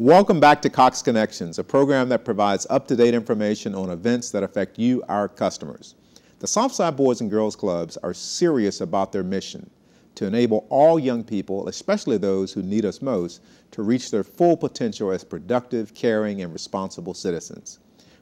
Welcome back to Cox Connections, a program that provides up-to-date information on events that affect you, our customers. The Southside Boys and Girls Clubs are serious about their mission to enable all young people, especially those who need us most, to reach their full potential as productive, caring, and responsible citizens.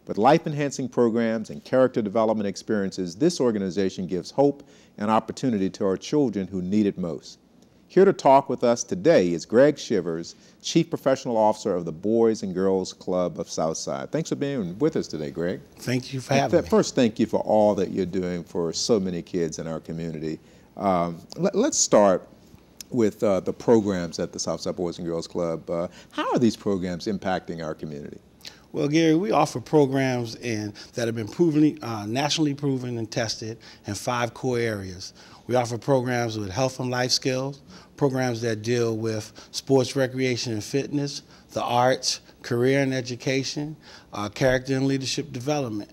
With life-enhancing programs and character development experiences, this organization gives hope and opportunity to our children who need it most. Here to talk with us today is Greg Shivers, Chief Professional Officer of the Boys and Girls Club of Southside. Thanks for being with us today, Greg. Thank you for having me. First, thank you for all that you're doing for so many kids in our community. Let's start with the programs at the Southside Boys and Girls Club. How are these programs impacting our community? Well, Gary, we offer programs that have been nationally proven and tested in 5 core areas. We offer programs with health and life skills, programs that deal with sports, recreation, and fitness, the arts, career and education, character and leadership development,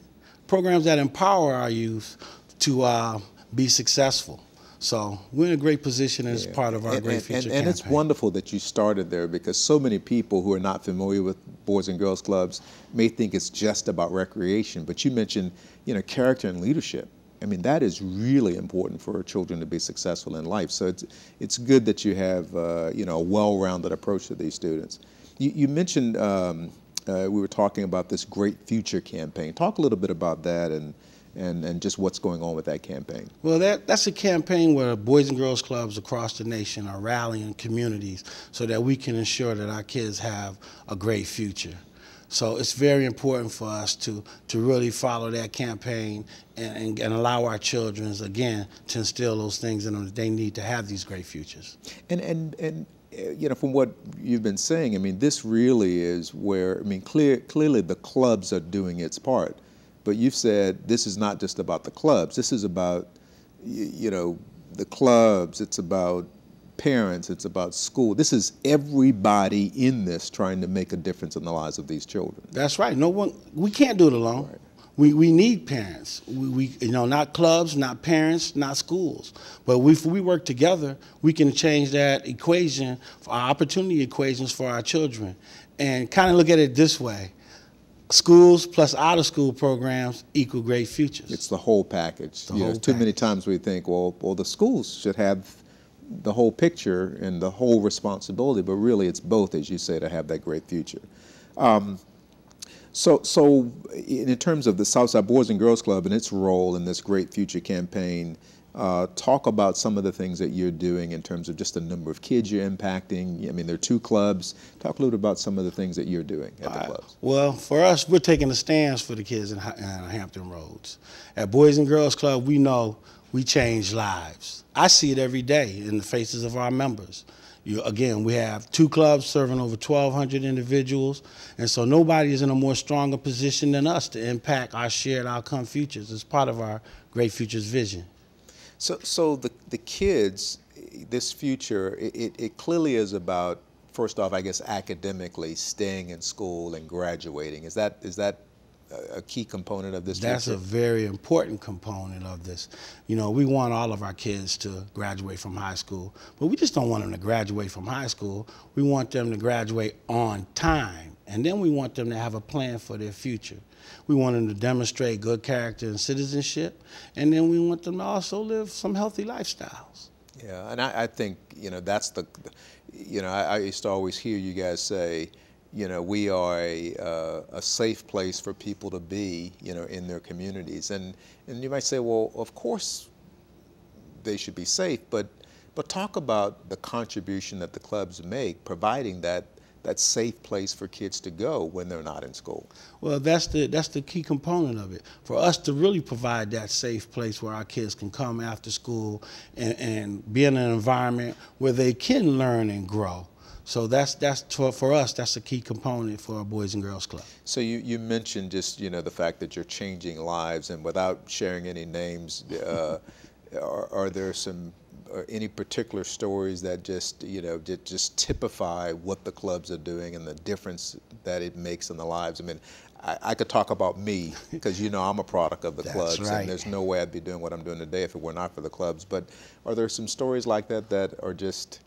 programs that empower our youth to be successful. So we're in a great position as part of our Great Future campaign. And it's wonderful that you started there, because so many people who are not familiar with Boys and Girls Clubs may think it's just about recreation, but you mentioned, character and leadership. I mean, that is really important for our children to be successful in life. So it's good that you have, a well-rounded approach to these students. You mentioned, we were talking about this Great Future campaign. Talk a little bit about that and just what's going on with that campaign. Well, that's a campaign where Boys and Girls Clubs across the nation are rallying communities so that we can ensure that our kids have a great future. So it's very important for us to really follow that campaign and allow our children, again, to instill those things in them that they need to have these great futures. And from what you've been saying, I mean, this really is where, clearly the clubs are doing its part. But you've said this is not just about the clubs. This is about, the clubs. It's about parents. It's about school. This is everybody in this trying to make a difference in the lives of these children. That's right. We can't do it alone. Right. We need parents. Not clubs, not parents, not schools. But if we work together, we can change that equation, our opportunity equations for our children, and kind of look at it this way. Schools plus out-of-school programs equal great futures. It's the whole package. Too many times we think, well, the schools should have the whole picture and the whole responsibility, but really it's both, as you say, to have that great future. So in terms of the Southside Boys and Girls Club and its role in this Great Future campaign, talk about some of the things that you're doing in terms of just the number of kids you're impacting. I mean, there are 2 clubs. Talk a little bit about some of the things that you're doing at the clubs. Well, for us, we're taking a stance for the kids in Hampton Roads. At Boys and Girls Club, we know we change lives. I see it every day in the faces of our members. Again, we have 2 clubs serving over 1,200 individuals, and so nobody is in a more stronger position than us to impact our shared outcome futures as part of our Great Futures vision. So the kids, this future, it clearly is about, first off, I guess, academically staying in school and graduating. Is that a key component of this? That's a very important component of this. We want all of our kids to graduate from high school, but we just don't want them to graduate from high school. We want them to graduate on time, and then we want them to have a plan for their future. We want them to demonstrate good character and citizenship, and then we want them to also live some healthy lifestyles. Yeah, and I think, that's I used to always hear you guys say, we are a safe place for people to be, in their communities. And you might say, well, of course they should be safe, but talk about the contribution that the clubs make, providing that safe place for kids to go when they're not in school. Well, that's the key component of it. For us to really provide that safe place where our kids can come after school and be in an environment where they can learn and grow. So for us, that's a key component for our Boys and Girls Club. So you mentioned just, the fact that you're changing lives, and without sharing any names, are there any particular stories that just typify what the clubs are doing and the difference that it makes in the lives? I mean, I could talk about me, because I'm a product of the clubs, right. And there's no way I'd be doing what I'm doing today if it were not for the clubs. But are there some stories like that that are just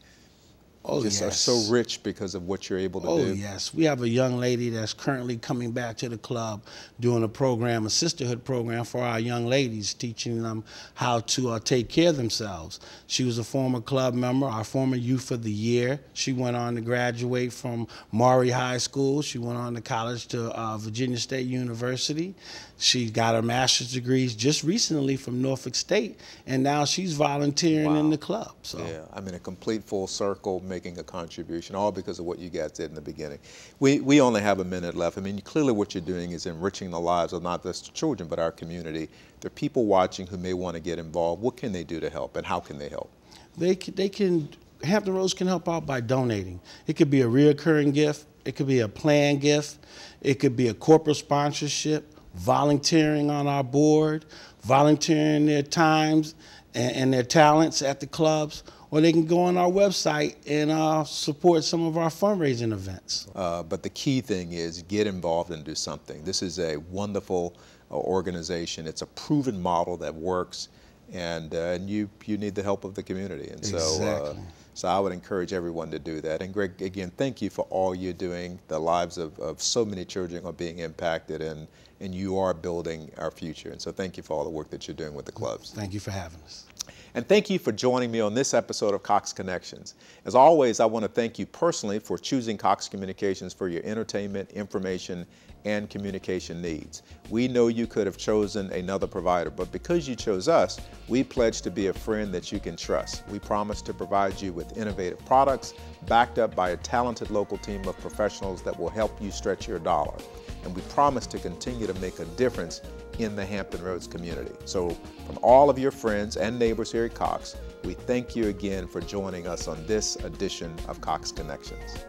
Oh, just are yes. so rich because of what you're able to do. Oh, yes. We have a young lady that's currently coming back to the club doing a program, a sisterhood program for our young ladies, teaching them how to take care of themselves. She was a former club member, our former Youth of the Year. She went on to graduate from Maury High School. She went on to college to Virginia State University. She got her master's degrees just recently from Norfolk State, and now she's volunteering in the club. So. Yeah, I mean, a complete full circle, making a contribution, all because of what you guys did in the beginning. We only have a minute left. I mean, clearly what you're doing is enriching the lives of not just children, but our community. There are people watching who may want to get involved. What can they do to help, and how can they help? They can, Hampton Roads can help out by donating. It could be a reoccurring gift. It could be a planned gift. It could be a corporate sponsorship, volunteering on our board, volunteering their times and their talents at the clubs, or they can go on our website and support some of our fundraising events. But the key thing is get involved and do something. This is a wonderful organization. It's a proven model that works, and you need the help of the community. And Exactly. So I would encourage everyone to do that. And Greg, again, thank you for all you're doing. The lives of so many children are being impacted, and you are building our future. And so thank you for all the work that you're doing with the clubs. Thank you for having us. And thank you for joining me on this episode of Cox Connections. As always, I want to thank you personally for choosing Cox Communications for your entertainment, information, and communication needs. We know you could have chosen another provider, but because you chose us, we pledge to be a friend that you can trust. We promise to provide you with innovative products backed up by a talented local team of professionals that will help you stretch your dollar. And we promise to continue to make a difference in the Hampton Roads community. So from all of your friends and neighbors here at Cox, we thank you again for joining us on this edition of Cox Connections.